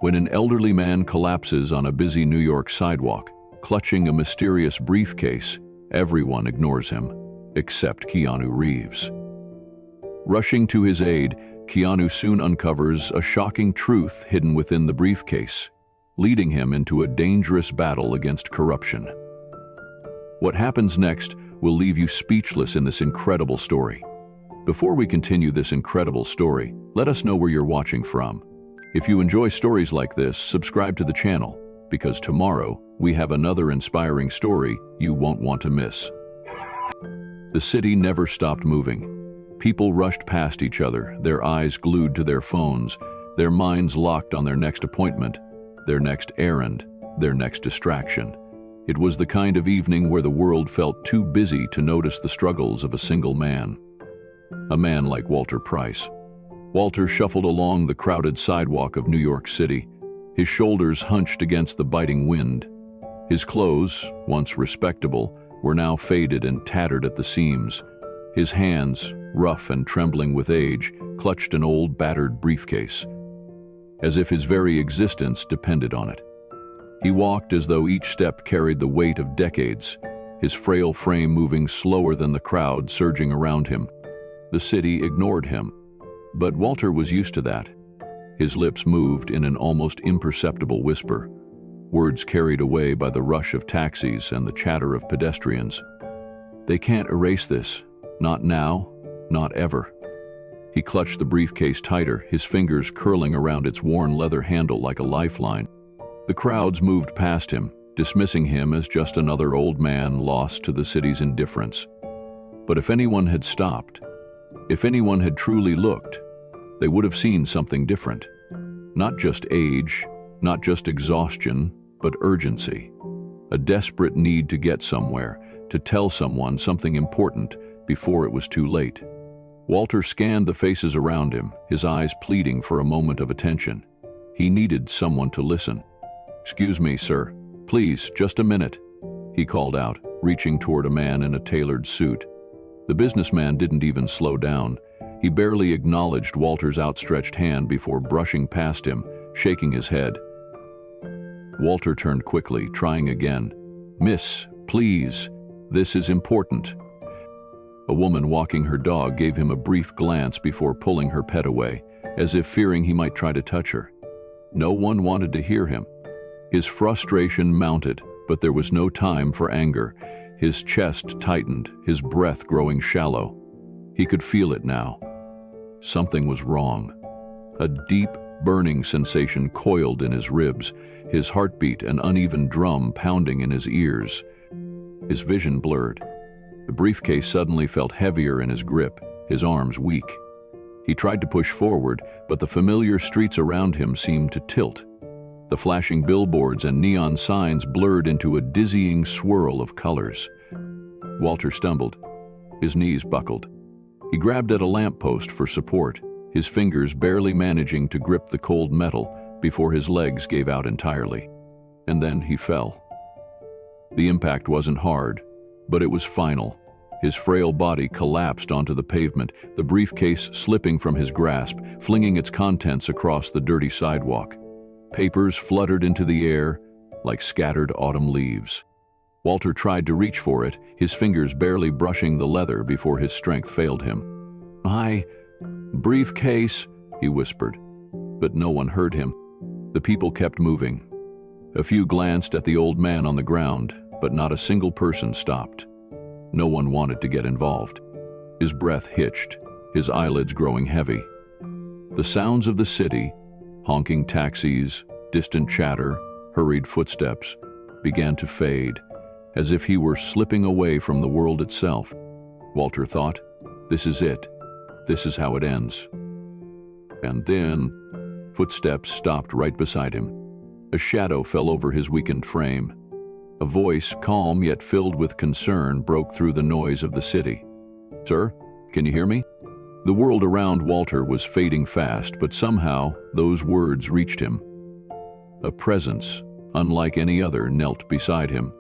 when an elderly man collapses on a busy New York sidewalk, clutching a mysterious briefcase. Everyone ignores him, except Keanu Reeves. Rushing to his aid, Keanu soon uncovers a shocking truth hidden within the briefcase, leading him into a dangerous battle against corruption. What happens next will leave you speechless in this incredible story. Before we continue this incredible story, let us know where you're watching from. If you enjoy stories like this, subscribe to the channel, because tomorrow we have another inspiring story you won't want to miss. The city never stopped moving. People rushed past each other, their eyes glued to their phones, their minds locked on their next appointment, their next errand, their next distraction. It was the kind of evening where the world felt too busy to notice the struggles of a single man. A man like Walter Price. Walter shuffled along the crowded sidewalk of New York City, his shoulders hunched against the biting wind. His clothes, once respectable, were now faded and tattered at the seams. His hands, rough and trembling with age, clutched an old battered briefcase, as if his very existence depended on it. He walked as though each step carried the weight of decades, his frail frame moving slower than the crowd surging around him. The city ignored him, but Walter was used to that. His lips moved in an almost imperceptible whisper, words carried away by the rush of taxis and the chatter of pedestrians. They can't erase this, not now, not ever. He clutched the briefcase tighter, his fingers curling around its worn leather handle like a lifeline. The crowds moved past him, dismissing him as just another old man lost to the city's indifference. But if anyone had stopped, if anyone had truly looked, they would have seen something different. Not just age, not just exhaustion, but urgency. A desperate need to get somewhere, to tell someone something important before it was too late. Walter scanned the faces around him, his eyes pleading for a moment of attention. He needed someone to listen. "Excuse me, sir. Please, just a minute," he called out, reaching toward a man in a tailored suit. The businessman didn't even slow down. He barely acknowledged Walter's outstretched hand before brushing past him, shaking his head. Walter turned quickly, trying again. "Miss, please, this is important." A woman walking her dog gave him a brief glance before pulling her pet away, as if fearing he might try to touch her. No one wanted to hear him. His frustration mounted, but there was no time for anger. His chest tightened, his breath growing shallow. He could feel it now. Something was wrong. A deep, burning sensation coiled in his ribs, his heartbeat an uneven drum pounding in his ears. His vision blurred. The briefcase suddenly felt heavier in his grip, his arms weak. He tried to push forward, but the familiar streets around him seemed to tilt. The flashing billboards and neon signs blurred into a dizzying swirl of colors. Walter stumbled. His knees buckled. He grabbed at a lamppost for support, his fingers barely managing to grip the cold metal before his legs gave out entirely. And then he fell. The impact wasn't hard, but it was final. His frail body collapsed onto the pavement, the briefcase slipping from his grasp, flinging its contents across the dirty sidewalk. Papers fluttered into the air like scattered autumn leaves. Walter tried to reach for it, his fingers barely brushing the leather before his strength failed him. "My briefcase," he whispered, but no one heard him. The people kept moving. A few glanced at the old man on the ground, but not a single person stopped. No one wanted to get involved. His breath hitched, his eyelids growing heavy. The sounds of the city, honking taxis, distant chatter, hurried footsteps, began to fade, as if he were slipping away from the world itself. Walter thought, "This is it. This is how it ends." And then, footsteps stopped right beside him. A shadow fell over his weakened frame. A voice, calm yet filled with concern, broke through the noise of the city. "Sir, can you hear me?" The world around Walter was fading fast, but somehow those words reached him. A presence, unlike any other, knelt beside him.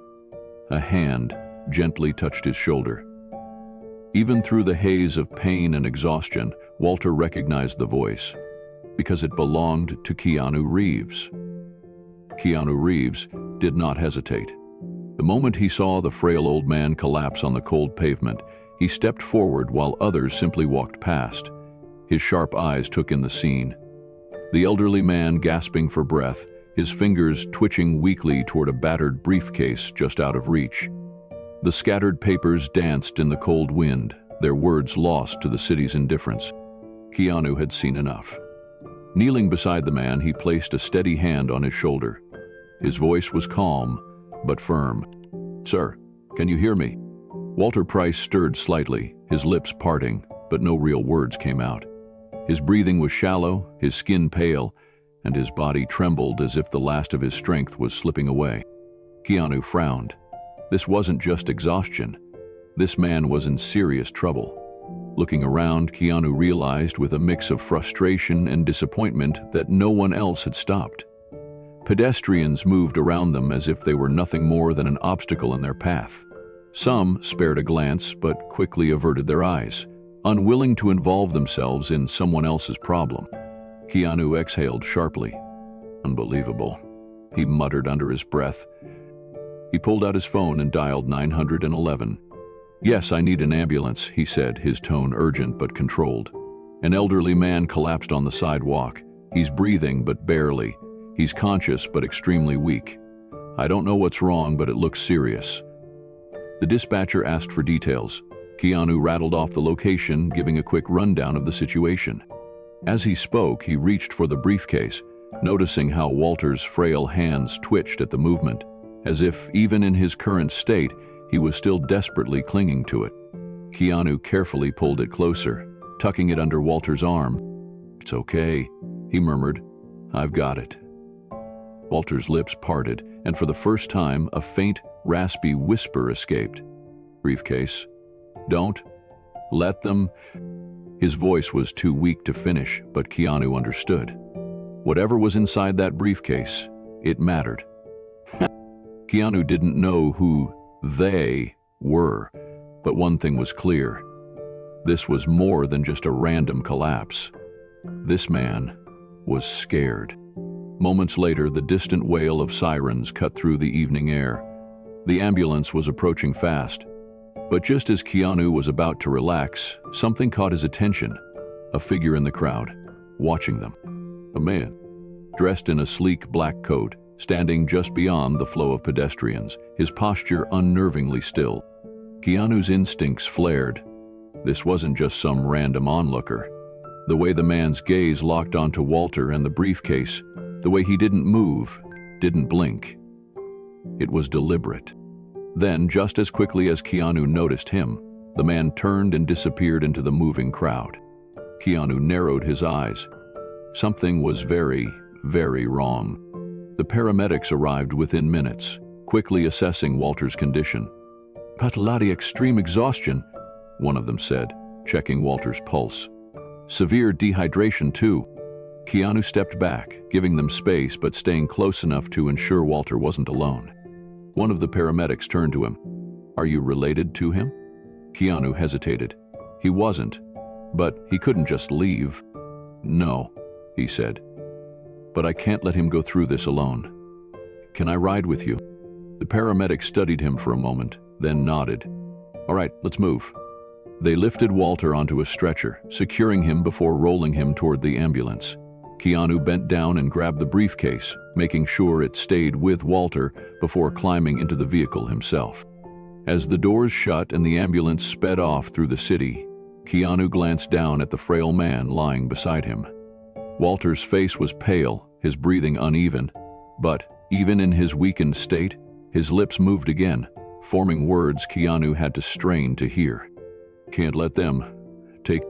A hand gently touched his shoulder. Even through the haze of pain and exhaustion, Walter recognized the voice. because it belonged to Keanu Reeves. Keanu Reeves did not hesitate. The moment he saw the frail old man collapse on the cold pavement, he stepped forward while others simply walked past. His sharp eyes took in the scene. The elderly man gasping for breath, his fingers twitching weakly toward a battered briefcase just out of reach. The scattered papers danced in the cold wind, their words lost to the city's indifference. Keanu had seen enough. Kneeling beside the man, he placed a steady hand on his shoulder. His voice was calm, but firm. "Sir, can you hear me?" Walter Price stirred slightly, his lips parting, but no real words came out. His breathing was shallow, his skin pale, and his body trembled as if the last of his strength was slipping away. Keanu frowned. This wasn't just exhaustion. This man was in serious trouble. Looking around, Keanu realized with a mix of frustration and disappointment that no one else had stopped. Pedestrians moved around them as if they were nothing more than an obstacle in their path. Some spared a glance but quickly averted their eyes, unwilling to involve themselves in someone else's problem. Keanu exhaled sharply. "Unbelievable," he muttered under his breath. He pulled out his phone and dialed 911. "Yes, I need an ambulance," he said, his tone urgent but controlled. An elderly man collapsed on the sidewalk. He's breathing, but barely. He's conscious, but extremely weak. "I don't know what's wrong, but it looks serious." The dispatcher asked for details. Keanu rattled off the location, giving a quick rundown of the situation. As he spoke, he reached for the briefcase, noticing how Walter's frail hands twitched at the movement, as if, even in his current state, he was still desperately clinging to it. Keanu carefully pulled it closer, tucking it under Walter's arm. "It's okay," he murmured. "I've got it." Walter's lips parted, and for the first time, a faint, raspy whisper escaped. "Briefcase. Don't let them..." His voice was too weak to finish, but Keanu understood. Whatever was inside that briefcase, it mattered. Keanu didn't know who they were, but one thing was clear. This was more than just a random collapse. This man was scared. Moments later, the distant wail of sirens cut through the evening air. The ambulance was approaching fast. But just as Keanu was about to relax, something caught his attention. A figure in the crowd, watching them. A man, dressed in a sleek black coat, standing just beyond the flow of pedestrians, his posture unnervingly still. Keanu's instincts flared. This wasn't just some random onlooker. The way the man's gaze locked onto Walter and the briefcase, the way he didn't move, didn't blink. It was deliberate. Then, just as quickly as Keanu noticed him, the man turned and disappeared into the moving crowd. Keanu narrowed his eyes. Something was very, very wrong. The paramedics arrived within minutes, quickly assessing Walter's condition. "Patellati extreme exhaustion," one of them said, checking Walter's pulse. "Severe dehydration too." Keanu stepped back, giving them space but staying close enough to ensure Walter wasn't alone. One of the paramedics turned to him. "Are you related to him?" Keanu hesitated. He wasn't, but he couldn't just leave. "No," he said. "But I can't let him go through this alone. Can I ride with you?" The paramedic studied him for a moment, then nodded. "All right, let's move." They lifted Walter onto a stretcher, securing him before rolling him toward the ambulance. Keanu bent down and grabbed the briefcase, making sure it stayed with Walter before climbing into the vehicle himself. As the doors shut and the ambulance sped off through the city, Keanu glanced down at the frail man lying beside him. Walter's face was pale, his breathing uneven, but even in his weakened state, his lips moved again, forming words Keanu had to strain to hear. "Can't let them take..."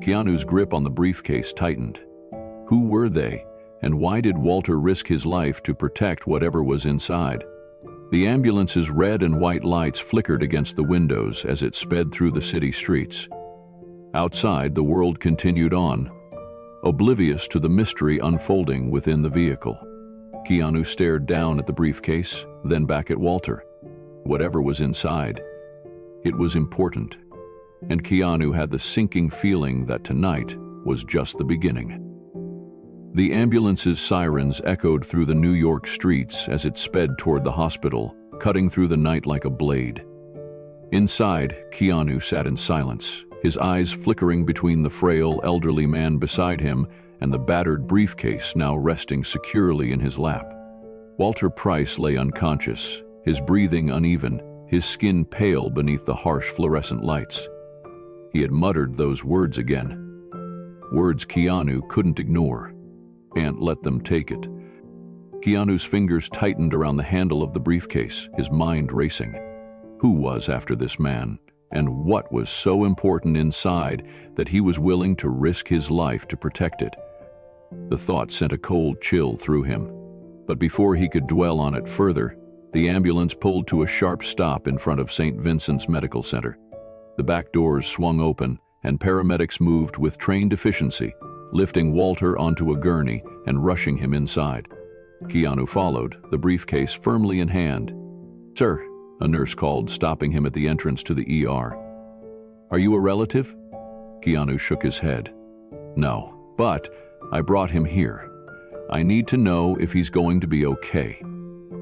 Keanu's grip on the briefcase tightened. Who were they, and why did Walter risk his life to protect whatever was inside? The ambulance's red and white lights flickered against the windows as it sped through the city streets. Outside, the world continued on, oblivious to the mystery unfolding within the vehicle. Keanu stared down at the briefcase, then back at Walter. Whatever was inside, it was important. And Keanu had the sinking feeling that tonight was just the beginning. The ambulance's sirens echoed through the New York streets as it sped toward the hospital, cutting through the night like a blade. Inside, Keanu sat in silence, his eyes flickering between the frail, elderly man beside him and the battered briefcase now resting securely in his lap. Walter Price lay unconscious, his breathing uneven, his skin pale beneath the harsh fluorescent lights. He had muttered those words again. Words Keanu couldn't ignore. Can't let them take it. Keanu's fingers tightened around the handle of the briefcase, his mind racing. Who was after this man, and what was so important inside that he was willing to risk his life to protect it? The thought sent a cold chill through him. But before he could dwell on it further, the ambulance pulled to a sharp stop in front of St. Vincent's Medical Center. The back doors swung open, and paramedics moved with trained efficiency, lifting Walter onto a gurney and rushing him inside. Keanu followed, the briefcase firmly in hand. "Sir," a nurse called, stopping him at the entrance to the ER. "Are you a relative?" Keanu shook his head. "No, but I brought him here. I need to know if he's going to be okay."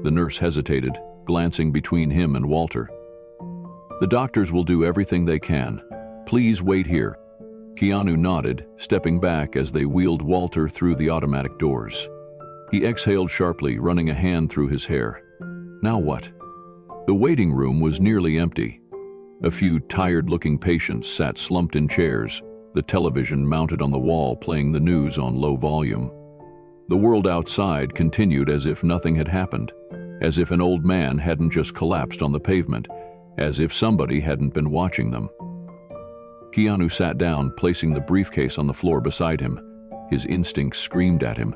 The nurse hesitated, glancing between him and Walter. "The doctors will do everything they can. Please wait here." Keanu nodded, stepping back as they wheeled Walter through the automatic doors. He exhaled sharply, running a hand through his hair. Now what? The waiting room was nearly empty. A few tired-looking patients sat slumped in chairs, the television mounted on the wall playing the news on low volume. The world outside continued as if nothing had happened, as if an old man hadn't just collapsed on the pavement, as if somebody hadn't been watching them. Keanu sat down, placing the briefcase on the floor beside him. His instincts screamed at him.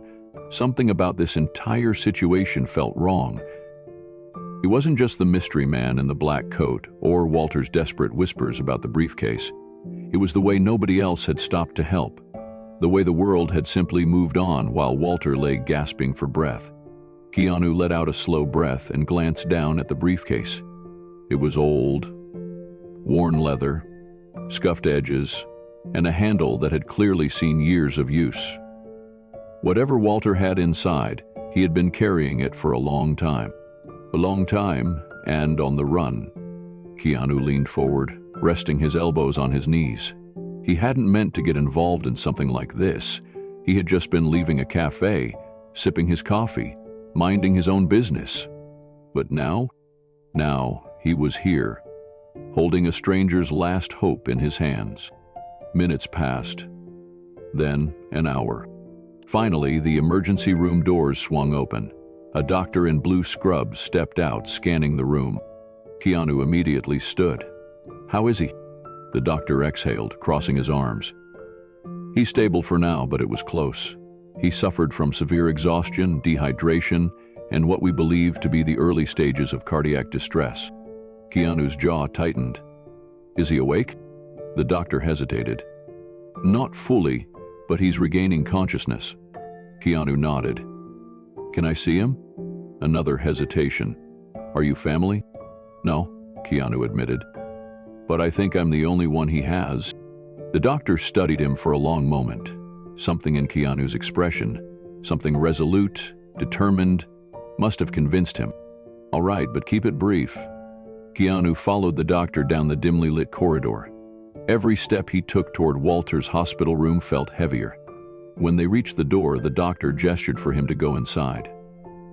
Something about this entire situation felt wrong. He wasn't just the mystery man in the black coat or Walter's desperate whispers about the briefcase. It was the way nobody else had stopped to help. The way the world had simply moved on while Walter lay gasping for breath. Keanu let out a slow breath and glanced down at the briefcase. It was old, worn leather, scuffed edges, and a handle that had clearly seen years of use. Whatever Walter had inside, he had been carrying it for a long time. A long time, and on the run. Keanu leaned forward, resting his elbows on his knees. He hadn't meant to get involved in something like this. He had just been leaving a cafe, sipping his coffee, minding his own business. But now he was here, holding a stranger's last hope in his hands. Minutes passed, then an hour. Finally, the emergency room doors swung open. A doctor in blue scrubs stepped out, scanning the room. Keanu immediately stood. "How is he?" The doctor exhaled, crossing his arms. "He's stable for now, but it was close. He suffered from severe exhaustion, dehydration, and what we believe to be the early stages of cardiac distress." Keanu's jaw tightened. "Is he awake?" The doctor hesitated. "Not fully, but he's regaining consciousness." Keanu nodded. "Can I see him?" Another hesitation. "Are you family?" "No," Keanu admitted. "But I think I'm the only one he has." The doctor studied him for a long moment. Something in Keanu's expression, something resolute, determined, must have convinced him. "All right, but keep it brief." Keanu followed the doctor down the dimly lit corridor. Every step he took toward Walter's hospital room felt heavier. When they reached the door, the doctor gestured for him to go inside.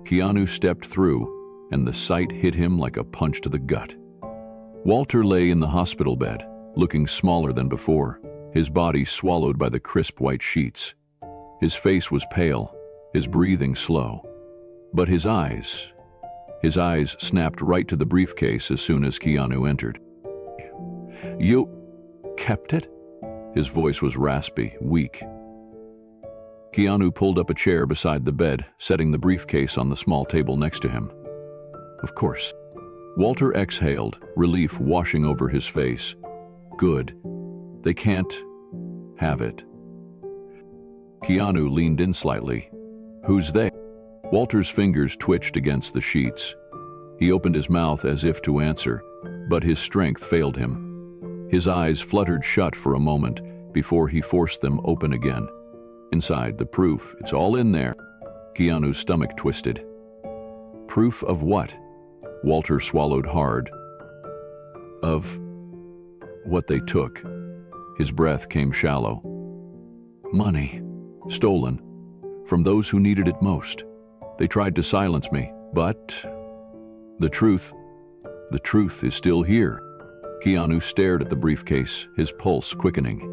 Keanu stepped through, and the sight hit him like a punch to the gut. Walter lay in the hospital bed, looking smaller than before, his body swallowed by the crisp white sheets. His face was pale, his breathing slow. But his eyes snapped right to the briefcase as soon as Keanu entered. "You kept it?" His voice was raspy, weak. Keanu pulled up a chair beside the bed, setting the briefcase on the small table next to him. "Of course." Walter exhaled, relief washing over his face. "Good. They can't have it." Keanu leaned in slightly. "Who's they?" Walter's fingers twitched against the sheets. He opened his mouth as if to answer, but his strength failed him. His eyes fluttered shut for a moment before he forced them open again. Inside, the proof. It's all in there. Keanu's stomach twisted. Proof of what? Walter swallowed hard. Of what they took. His breath came shallow. Money. Stolen. From those who needed it most. They tried to silence me, but the truth is still here. Keanu stared at the briefcase, his pulse quickening.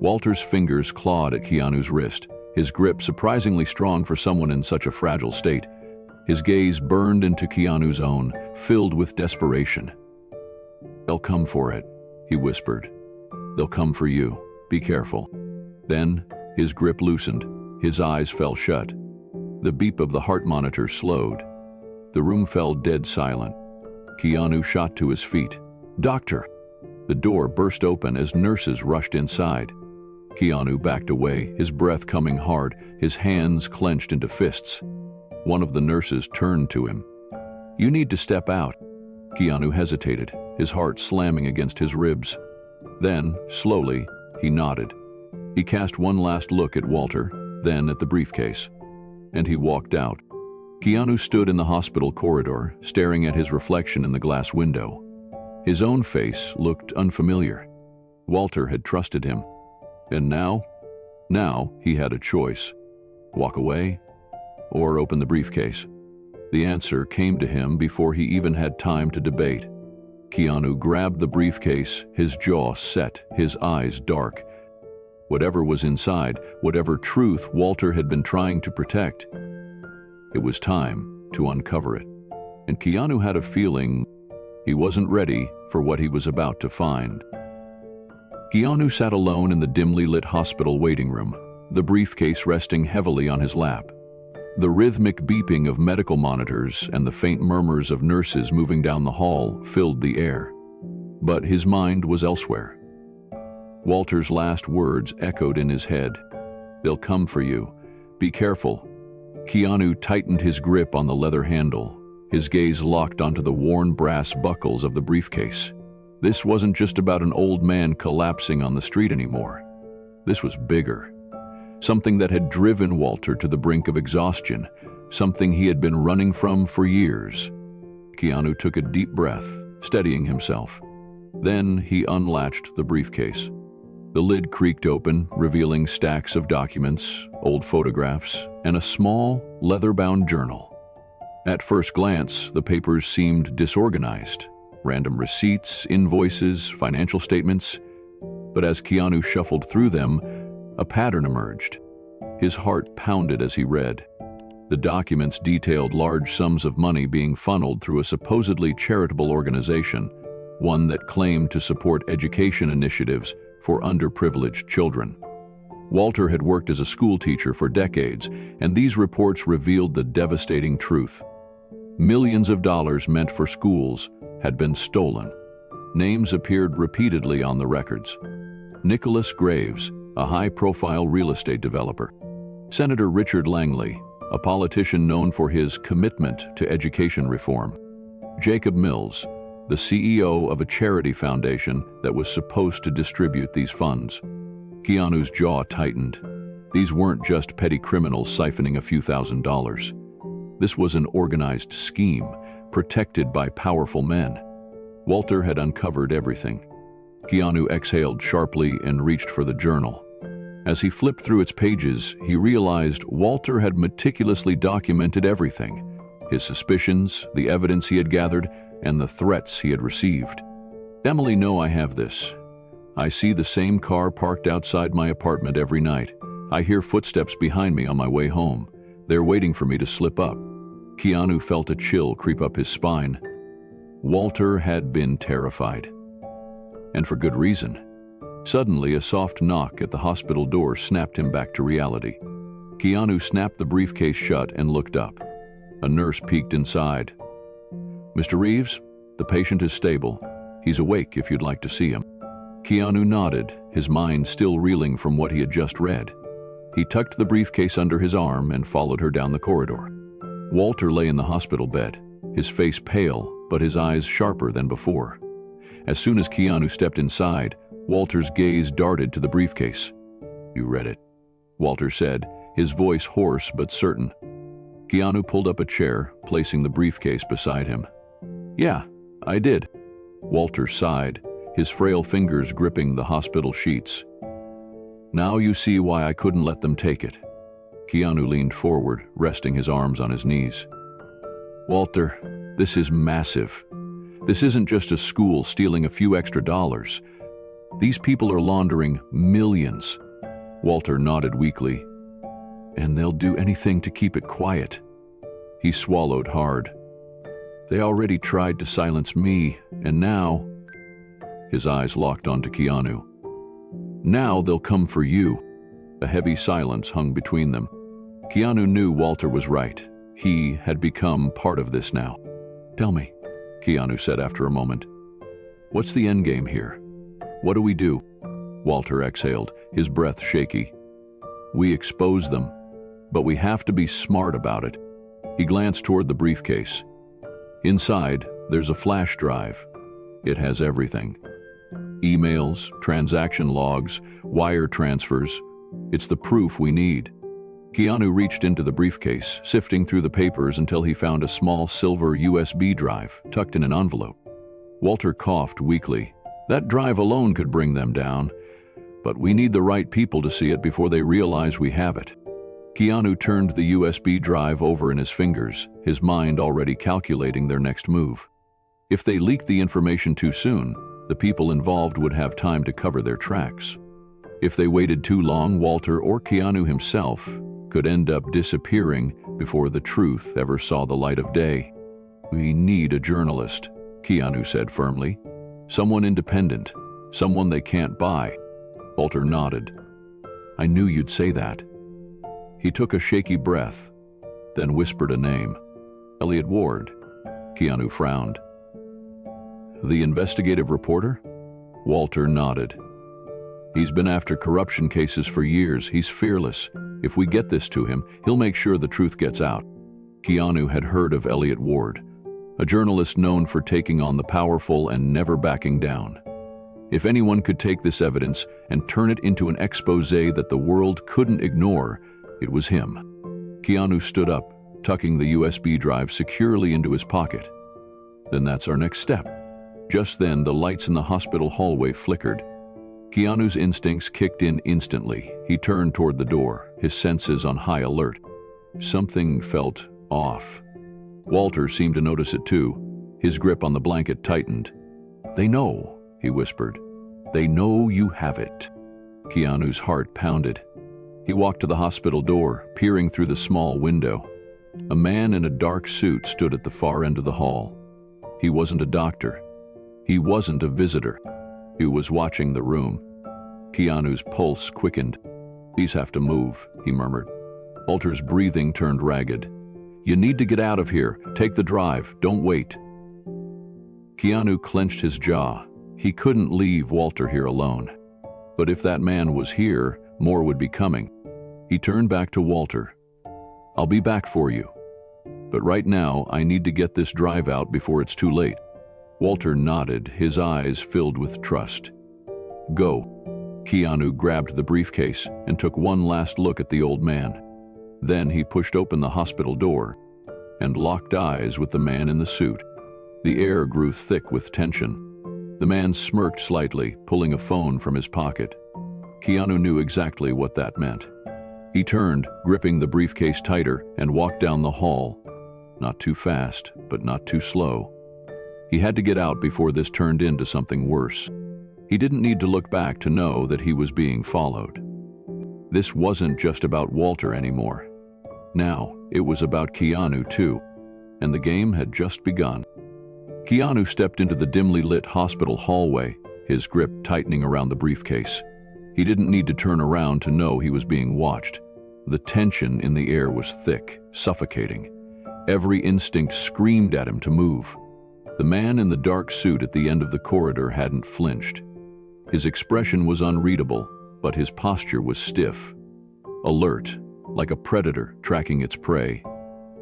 Walter's fingers clawed at Keanu's wrist, his grip surprisingly strong for someone in such a fragile state. His gaze burned into Keanu's own, filled with desperation. "They'll come for it," he whispered. "They'll come for you. Be careful." Then, his grip loosened, his eyes fell shut. The beep of the heart monitor slowed. The room fell dead silent. Keanu shot to his feet. "Doctor!" The door burst open as nurses rushed inside. Keanu backed away, his breath coming hard, his hands clenched into fists. One of the nurses turned to him. "You need to step out." Keanu hesitated, his heart slamming against his ribs. Then, slowly, he nodded. He cast one last look at Walter, then at the briefcase. And he walked out. Keanu stood in the hospital corridor, staring at his reflection in the glass window. His own face looked unfamiliar. Walter had trusted him. And now he had a choice. Walk away or open the briefcase. The answer came to him before he even had time to debate. Keanu grabbed the briefcase, his jaw set, his eyes dark. Whatever was inside, whatever truth Walter had been trying to protect, it was time to uncover it. And Keanu had a feeling he wasn't ready for what he was about to find. Keanu sat alone in the dimly lit hospital waiting room, the briefcase resting heavily on his lap. The rhythmic beeping of medical monitors and the faint murmurs of nurses moving down the hall filled the air. But his mind was elsewhere. Walter's last words echoed in his head. "They'll come for you. Be careful." Keanu tightened his grip on the leather handle, his gaze locked onto the worn brass buckles of the briefcase. This wasn't just about an old man collapsing on the street anymore. This was bigger. Something that had driven Walter to the brink of exhaustion, something he had been running from for years. Keanu took a deep breath, steadying himself. Then he unlatched the briefcase. The lid creaked open, revealing stacks of documents, old photographs, and a small, leather-bound journal. At first glance, the papers seemed disorganized. Random receipts, invoices, financial statements. But as Keanu shuffled through them, a pattern emerged. His heart pounded as he read. The documents detailed large sums of money being funneled through a supposedly charitable organization, one that claimed to support education initiatives for underprivileged children. Walter had worked as a school teacher for decades, and these reports revealed the devastating truth. Millions of dollars meant for schools had been stolen. Names appeared repeatedly on the records. Nicholas Graves, a high-profile real estate developer. Senator Richard Langley, a politician known for his commitment to education reform. Jacob Mills, the CEO of a charity foundation that was supposed to distribute these funds. Keanu's jaw tightened. These weren't just petty criminals siphoning a few $1,000s. This was an organized scheme, protected by powerful men. Walter had uncovered everything. Keanu exhaled sharply and reached for the journal. As he flipped through its pages, he realized Walter had meticulously documented everything: his suspicions, the evidence he had gathered, and the threats he had received. "Emily, know I have this. I see the same car parked outside my apartment every night. I hear footsteps behind me on my way home. They're waiting for me to slip up." Keanu felt a chill creep up his spine. Walter had been terrified. And for good reason. Suddenly, a soft knock at the hospital door snapped him back to reality. Keanu snapped the briefcase shut and looked up. A nurse peeked inside. "Mr. Reeves, the patient is stable. He's awake if you'd like to see him." Keanu nodded, his mind still reeling from what he had just read. He tucked the briefcase under his arm and followed her down the corridor. Walter lay in the hospital bed, his face pale, but his eyes sharper than before. As soon as Keanu stepped inside, Walter's gaze darted to the briefcase. "You read it. Walter said, his voice hoarse but certain. Keanu pulled up a chair, placing the briefcase beside him. "Yeah, I did." Walter sighed, his frail fingers gripping the hospital sheets. "Now you see why I couldn't let them take it." Keanu leaned forward, resting his arms on his knees. "Walter, this is massive. This isn't just a school stealing a few extra dollars. These people are laundering millions." Walter nodded weakly. "And they'll do anything to keep it quiet." He swallowed hard. "They already tried to silence me, and now—" His eyes locked onto Keanu. "Now they'll come for you." A heavy silence hung between them. Keanu knew Walter was right. He had become part of this now. "Tell me," Keanu said after a moment. "What's the endgame here? What do we do?" Walter exhaled, his breath shaky. "We expose them, but we have to be smart about it." He glanced toward the briefcase. Inside, there's a flash drive. It has everything. Emails, transaction logs, wire transfers. It's the proof we need. Keanu reached into the briefcase, sifting through the papers until he found a small silver USB drive tucked in an envelope. Walter coughed weakly. That drive alone could bring them down, but we need the right people to see it before they realize we have it. Keanu turned the USB drive over in his fingers, his mind already calculating their next move. If they leaked the information too soon, the people involved would have time to cover their tracks. If they waited too long, Walter or Keanu himself could end up disappearing before the truth ever saw the light of day. "We need a journalist," Keanu said firmly. "Someone independent, someone they can't buy." Walter nodded. "I knew you'd say that." He took a shaky breath, then whispered a name. "Elliot Ward." Keanu frowned. "The investigative reporter?" Walter nodded. "He's been after corruption cases for years. He's fearless. If we get this to him, he'll make sure the truth gets out." Keanu had heard of Elliot Ward, a journalist known for taking on the powerful and never backing down. If anyone could take this evidence and turn it into an expose that the world couldn't ignore, it was him. Keanu stood up, tucking the USB drive securely into his pocket. "Then that's our next step." Just then, the lights in the hospital hallway flickered. Keanu's instincts kicked in instantly. He turned toward the door, his senses on high alert. Something felt off. Walter seemed to notice it too. His grip on the blanket tightened. "They know," he whispered. "They know you have it." Keanu's heart pounded. He walked to the hospital door, peering through the small window. A man in a dark suit stood at the far end of the hall. He wasn't a doctor. He wasn't a visitor. He was watching the room. Keanu's pulse quickened. "These have to move," he murmured. Walter's breathing turned ragged. "You need to get out of here. Take the drive. Don't wait." Keanu clenched his jaw. He couldn't leave Walter here alone. But if that man was here, more would be coming. He turned back to Walter. "I'll be back for you. But right now, I need to get this drive out before it's too late." Walter nodded, his eyes filled with trust. "Go." Keanu grabbed the briefcase and took one last look at the old man. Then he pushed open the hospital door and locked eyes with the man in the suit. The air grew thick with tension. The man smirked slightly, pulling a phone from his pocket. Keanu knew exactly what that meant. He turned, gripping the briefcase tighter, and walked down the hall. Not too fast, but not too slow. He had to get out before this turned into something worse. He didn't need to look back to know that he was being followed. This wasn't just about Walter anymore. Now, it was about Keanu too, and the game had just begun. Keanu stepped into the dimly lit hospital hallway, his grip tightening around the briefcase. He didn't need to turn around to know he was being watched. The tension in the air was thick, suffocating. Every instinct screamed at him to move. The man in the dark suit at the end of the corridor hadn't flinched. His expression was unreadable, but his posture was stiff. Alert, like a predator tracking its prey.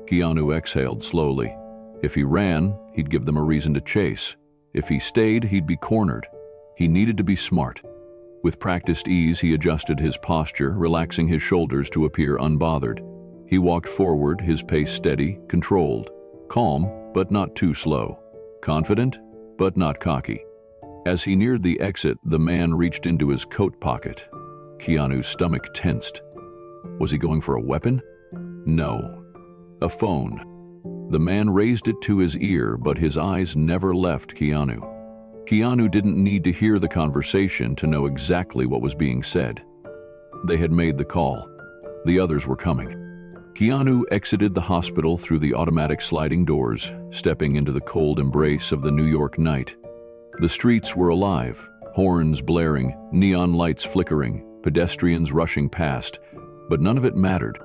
Keanu exhaled slowly. If he ran, he'd give them a reason to chase. If he stayed, he'd be cornered. He needed to be smart. With practiced ease, he adjusted his posture, relaxing his shoulders to appear unbothered. He walked forward, his pace steady, controlled. Calm, but not too slow. Confident, but not cocky. As he neared the exit, the man reached into his coat pocket. Keanu's stomach tensed. Was he going for a weapon? No. A phone. The man raised it to his ear, but his eyes never left Keanu. Keanu didn't need to hear the conversation to know exactly what was being said. They had made the call. The others were coming. Keanu exited the hospital through the automatic sliding doors, stepping into the cold embrace of the New York night. The streets were alive, horns blaring, neon lights flickering, pedestrians rushing past, but none of it mattered.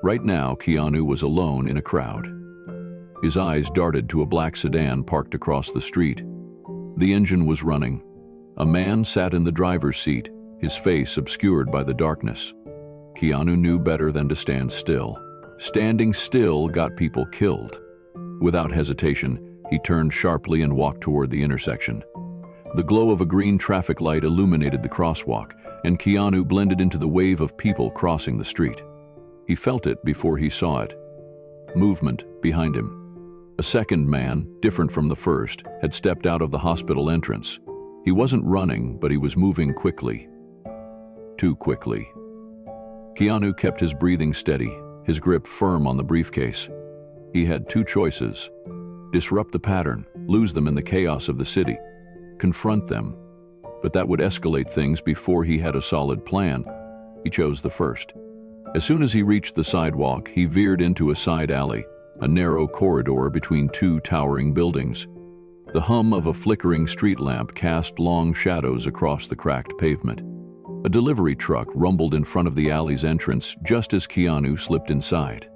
Right now, Keanu was alone in a crowd. His eyes darted to a black sedan parked across the street. The engine was running. A man sat in the driver's seat, his face obscured by the darkness. Keanu knew better than to stand still. Standing still got people killed. Without hesitation, he turned sharply and walked toward the intersection. The glow of a green traffic light illuminated the crosswalk, and Keanu blended into the wave of people crossing the street. He felt it before he saw it. Movement behind him. A second man, different from the first, had stepped out of the hospital entrance. He wasn't running, but he was moving quickly. Too quickly. Keanu kept his breathing steady, his grip firm on the briefcase. He had two choices: disrupt the pattern, lose them in the chaos of the city, confront them. But that would escalate things before he had a solid plan. He chose the first. As soon as he reached the sidewalk, he veered into a side alley, a narrow corridor between two towering buildings. The hum of a flickering street lamp cast long shadows across the cracked pavement. A delivery truck rumbled in front of the alley's entrance just as Keanu slipped inside.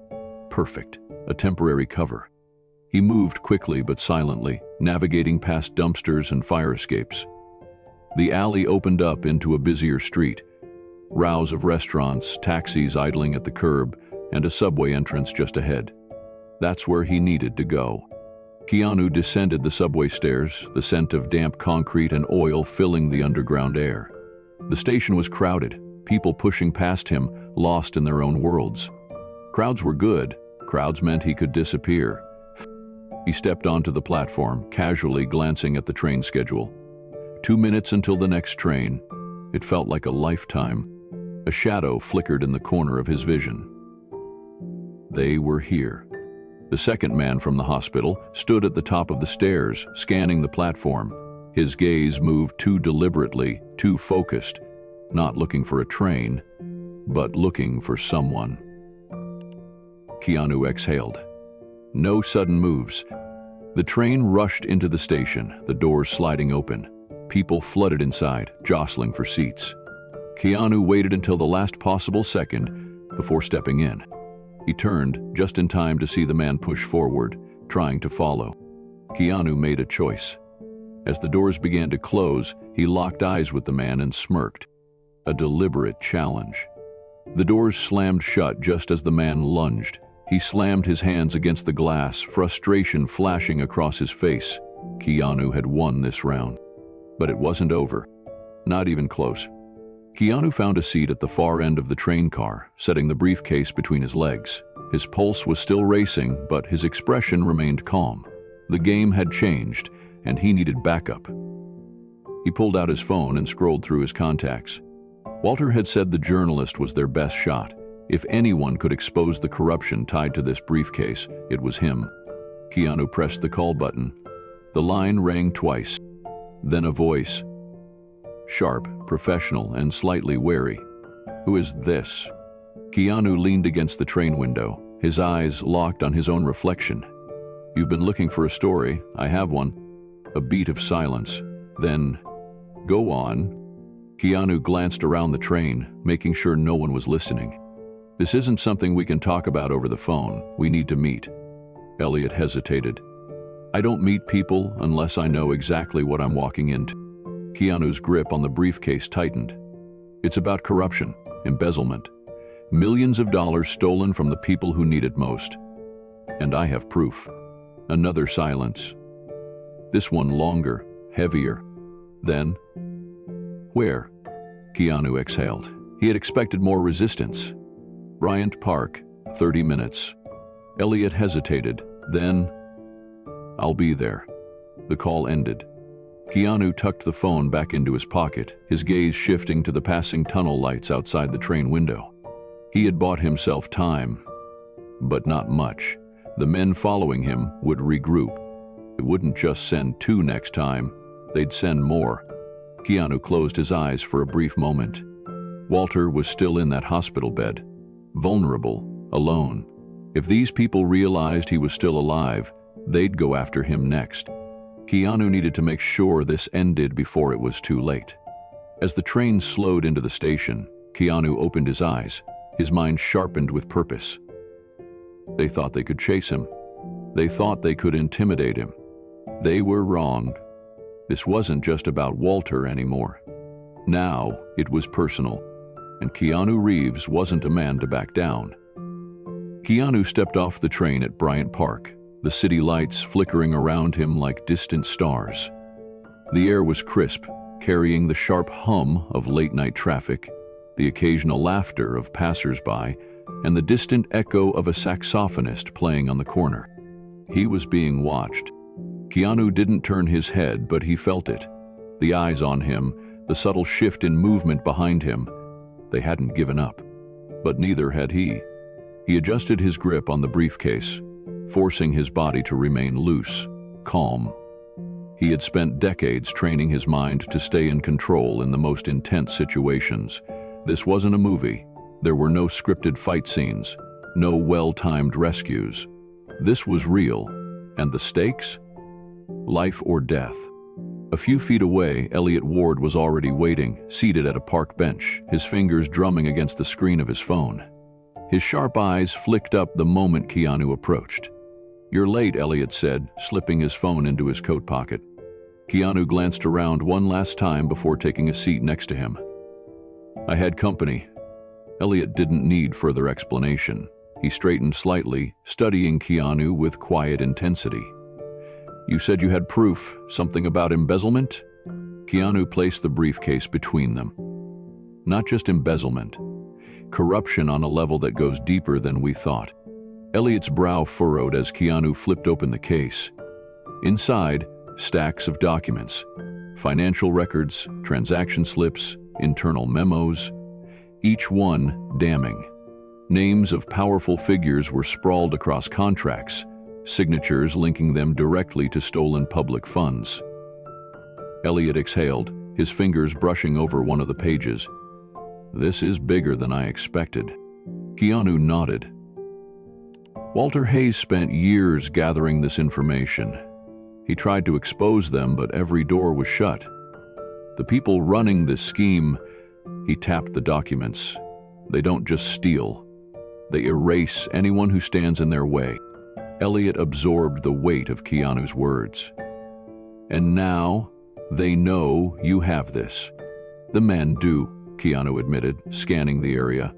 Perfect. A temporary cover. He moved quickly but silently, navigating past dumpsters and fire escapes. The alley opened up into a busier street. Rows of restaurants, taxis idling at the curb, and a subway entrance just ahead. That's where he needed to go. Keanu descended the subway stairs, the scent of damp concrete and oil filling the underground air. The station was crowded, people pushing past him, lost in their own worlds. Crowds were good. Crowds meant he could disappear. He stepped onto the platform, casually glancing at the train schedule. 2 minutes until the next train. It felt like a lifetime. A shadow flickered in the corner of his vision. They were here. The second man from the hospital stood at the top of the stairs, scanning the platform. His gaze moved too deliberately, too focused, not looking for a train, but looking for someone. Keanu exhaled. No sudden moves. The train rushed into the station, the doors sliding open. People flooded inside, jostling for seats. Keanu waited until the last possible second before stepping in. He turned just in time to see the man push forward, trying to follow. Keanu made a choice. As the doors began to close, he locked eyes with the man and smirked. A deliberate challenge. The doors slammed shut just as the man lunged. He slammed his hands against the glass, frustration flashing across his face. Keanu had won this round. But it wasn't over. Not even close. Keanu found a seat at the far end of the train car, setting the briefcase between his legs. His pulse was still racing, but his expression remained calm. The game had changed, and he needed backup. He pulled out his phone and scrolled through his contacts. Walter had said the journalist was their best shot. If anyone could expose the corruption tied to this briefcase, it was him. Keanu pressed the call button. The line rang twice. Then a voice. Sharp, professional, and slightly wary. Who is this? Keanu leaned against the train window, his eyes locked on his own reflection. You've been looking for a story. I have one. A beat of silence. Then, go on. Keanu glanced around the train, making sure no one was listening. This isn't something we can talk about over the phone. We need to meet. Elliot hesitated. I don't meet people unless I know exactly what I'm walking into. Keanu's grip on the briefcase tightened. It's about corruption, embezzlement. Millions of dollars stolen from the people who need it most. And I have proof. Another silence. This one longer, heavier. Then, where? Keanu exhaled. He had expected more resistance. Bryant Park, 30 minutes. Elliot hesitated. Then, "I'll be there." The call ended. Keanu tucked the phone back into his pocket, his gaze shifting to the passing tunnel lights outside the train window. He had bought himself time, but not much. The men following him would regroup. They wouldn't just send 2 next time, they'd send more. Keanu closed his eyes for a brief moment. Walter was still in that hospital bed, vulnerable, alone. If these people realized he was still alive, they'd go after him next. Keanu needed to make sure this ended before it was too late. As the train slowed into the station, Keanu opened his eyes, his mind sharpened with purpose. They thought they could chase him. They thought they could intimidate him. They were wrong. This wasn't just about Walter anymore. Now it was personal, and Keanu Reeves wasn't a man to back down. Keanu stepped off the train at Bryant Park, the city lights flickering around him like distant stars. The air was crisp, carrying the sharp hum of late-night traffic, the occasional laughter of passers-by, and the distant echo of a saxophonist playing on the corner. He was being watched. Keanu didn't turn his head, but he felt it. The eyes on him, the subtle shift in movement behind him. They hadn't given up. But neither had he. He adjusted his grip on the briefcase, forcing his body to remain loose, calm. He had spent decades training his mind to stay in control in the most intense situations. This wasn't a movie. There were no scripted fight scenes, no well-timed rescues. This was real, and the stakes? Life or death. A few feet away, Elliot Ward was already waiting, seated at a park bench, his fingers drumming against the screen of his phone. His sharp eyes flicked up the moment Keanu approached. "You're late," Elliot said, slipping his phone into his coat pocket. Keanu glanced around one last time before taking a seat next to him. "I had company." Elliot didn't need further explanation. He straightened slightly, studying Keanu with quiet intensity. "You said you had proof, something about embezzlement?" Keanu placed the briefcase between them. "Not just embezzlement. Corruption on a level that goes deeper than we thought." Elliot's brow furrowed as Keanu flipped open the case. Inside, stacks of documents. Financial records, transaction slips, internal memos. Each one damning. Names of powerful figures were sprawled across contracts, signatures linking them directly to stolen public funds. Elliot exhaled, his fingers brushing over one of the pages. "This is bigger than I expected." Keanu nodded. Walter Hayes spent years gathering this information. He tried to expose them, but every door was shut. The people running this scheme, he tapped the documents. They don't just steal. They erase anyone who stands in their way. Elliot absorbed the weight of Keanu's words. "And now, they know you have this." "The men do," Keanu admitted, scanning the area.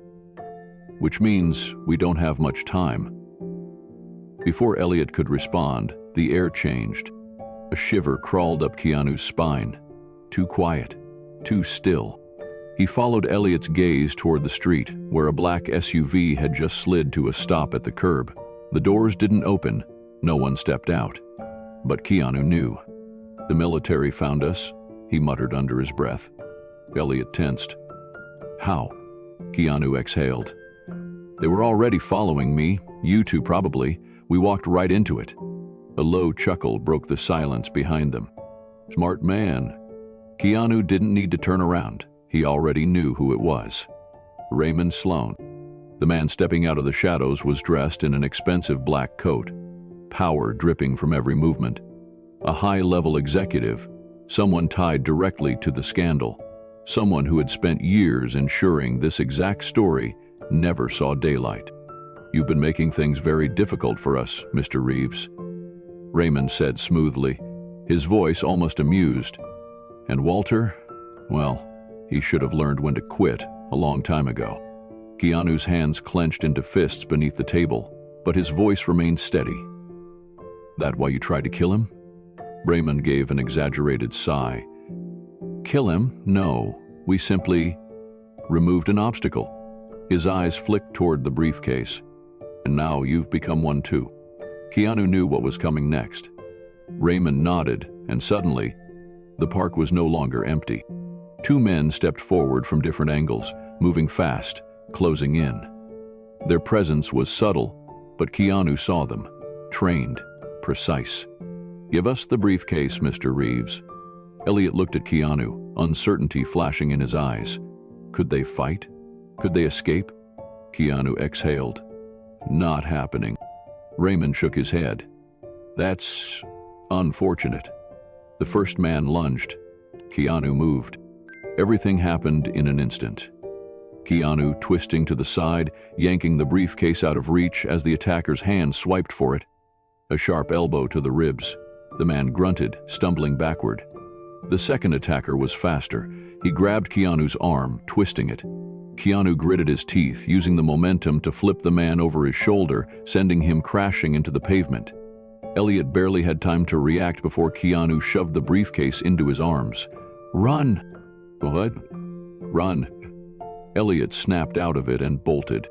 "Which means we don't have much time." Before Elliot could respond, the air changed. A shiver crawled up Keanu's spine. Too quiet, too still. He followed Elliot's gaze toward the street, where a black SUV had just slid to a stop at the curb. The doors didn't open, no one stepped out. But Keanu knew. "The military found us," he muttered under his breath. Elliot tensed. "How?" Keanu exhaled. "They were already following me, you two probably. We walked right into it." A low chuckle broke the silence behind them. "Smart man." Keanu didn't need to turn around. He already knew who it was. Raymond Sloan. The man stepping out of the shadows was dressed in an expensive black coat, power dripping from every movement. A high-level executive, someone tied directly to the scandal, someone who had spent years ensuring this exact story never saw daylight. "You've been making things very difficult for us, Mr. Reeves," Raymond said smoothly, his voice almost amused. "And Walter? Well, he should have learned when to quit a long time ago." Keanu's hands clenched into fists beneath the table, but his voice remained steady. "That why you tried to kill him?" Raymond gave an exaggerated sigh. "Kill him? No. We simply removed an obstacle. His eyes flicked toward the briefcase. And now you've become one too. Keanu knew what was coming next. Raymond nodded, and suddenly, the park was no longer empty. Two men stepped forward from different angles, moving fast, closing in. Their presence was subtle, but Keanu saw them, trained, precise. "Give us the briefcase, Mr. Reeves." Elliot looked at Keanu, uncertainty flashing in his eyes. Could they fight? Could they escape? Keanu exhaled. Not happening. Raymond shook his head. That's unfortunate. The first man lunged. Keanu moved. Everything happened in an instant. Keanu twisting to the side, yanking the briefcase out of reach as the attacker's hand swiped for it. A sharp elbow to the ribs. The man grunted, stumbling backward. The second attacker was faster. He grabbed Keanu's arm, twisting it. Keanu gritted his teeth, using the momentum to flip the man over his shoulder, sending him crashing into the pavement. Elliot barely had time to react before Keanu shoved the briefcase into his arms. "Run!" "What?" "Run." Elliot snapped out of it and bolted.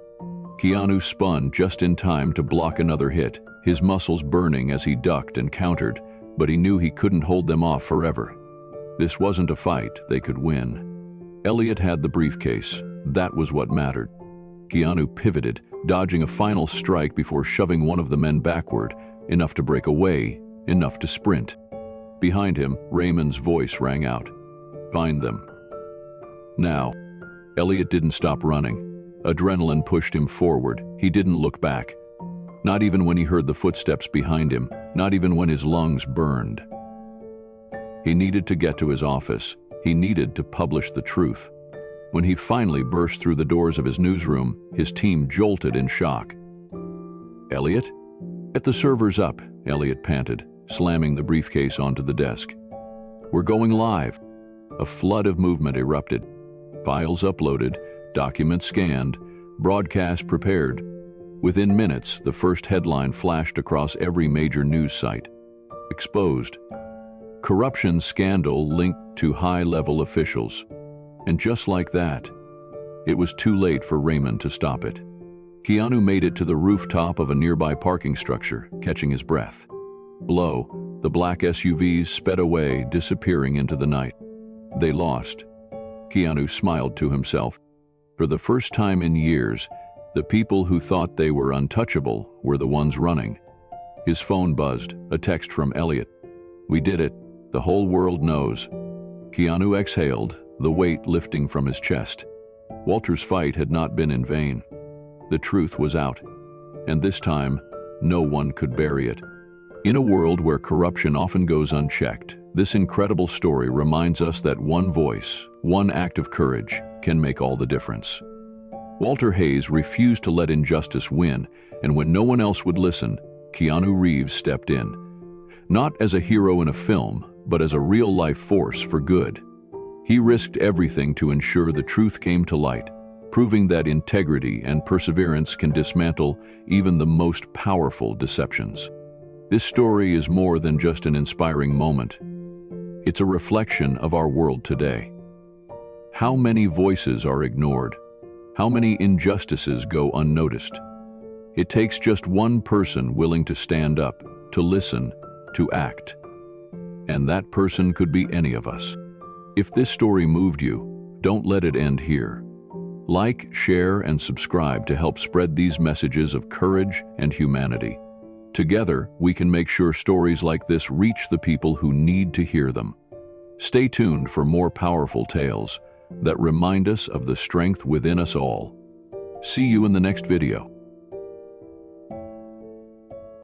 Keanu spun just in time to block another hit, his muscles burning as he ducked and countered, but he knew he couldn't hold them off forever. This wasn't a fight they could win. Elliot had the briefcase. That was what mattered. Keanu pivoted, dodging a final strike before shoving one of the men backward, enough to break away, enough to sprint. Behind him, Raymond's voice rang out. "Find them." Now. Elliot didn't stop running. Adrenaline pushed him forward. He didn't look back. Not even when he heard the footsteps behind him, not even when his lungs burned. He needed to get to his office. He needed to publish the truth. When he finally burst through the doors of his newsroom, his team jolted in shock. "Elliot?" "Get the servers up," Elliot panted, slamming the briefcase onto the desk. "We're going live." A flood of movement erupted. Files uploaded, documents scanned, broadcast prepared. Within minutes, the first headline flashed across every major news site. Exposed. Corruption scandal linked to high-level officials. And just like that, it was too late for Raymond to stop it. Keanu made it to the rooftop of a nearby parking structure, catching his breath. Below, the black SUVs sped away, disappearing into the night. They lost. Keanu smiled to himself. For the first time in years, the people who thought they were untouchable were the ones running. His phone buzzed, a text from Elliot. "We did it. The whole world knows." Keanu exhaled, the weight lifting from his chest. Walter's fight had not been in vain. The truth was out, and this time, no one could bury it. In a world where corruption often goes unchecked, this incredible story reminds us that one voice, one act of courage, can make all the difference. Walter Hayes refused to let injustice win, and when no one else would listen, Keanu Reeves stepped in. Not as a hero in a film, but as a real-life force for good. He risked everything to ensure the truth came to light, proving that integrity and perseverance can dismantle even the most powerful deceptions. This story is more than just an inspiring moment. It's a reflection of our world today. How many voices are ignored? How many injustices go unnoticed? It takes just one person willing to stand up, to listen, to act. And that person could be any of us. If this story moved you, don't let it end here. Like, share, and subscribe to help spread these messages of courage and humanity. Together, we can make sure stories like this reach the people who need to hear them. Stay tuned for more powerful tales that remind us of the strength within us all. See you in the next video.